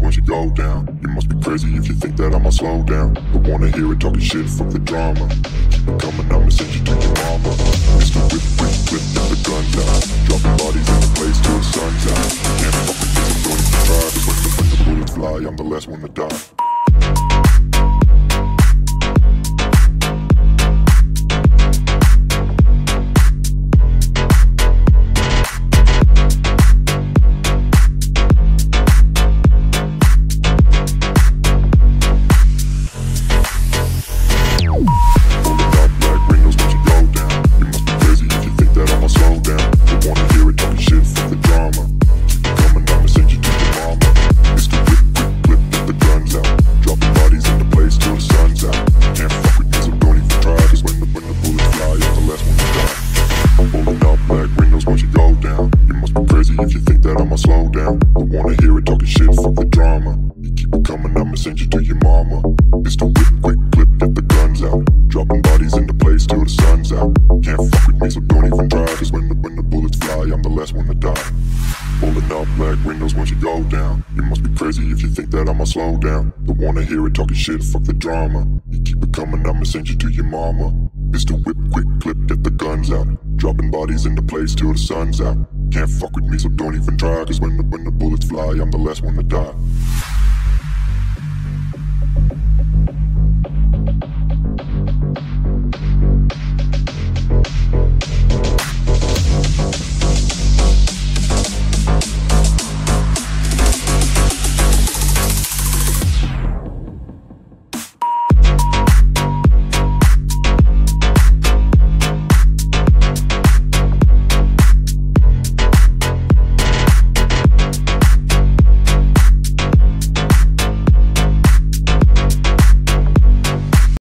once you go down. You must be crazy if you think that I'ma slow down. Don't wanna hear it talking shit, fuck the drama. Keep it coming, I'ma send you to your mama. Mr. Whip, whip, whip, get the guns out. Dropping bodies in the place till the sun's out. Can't fuck with me, I'm going to try. Cause when the bullets fly, I'm the last one to die. If you think that I'ma slow down, don't wanna hear it talking shit, fuck the drama. You keep it coming, I'ma send you to your mama. It's the whip, quick clip, get the guns out. Dropping bodies in the place till the sun's out. Can't fuck with me, so don't even try. Cause when the bullets fly, I'm the last one to die. Pulling up black windows once you go down. You must be crazy if you think that I'ma slow down. Don't wanna hear it talking shit, fuck the drama. You keep it coming, I'ma send you to your mama. It's the whip, quick clip, get the guns out. Dropping bodies in the place till the sun's out. Can't fuck with me, so don't even try. Cause when the bullets fly, I'm the last one to die.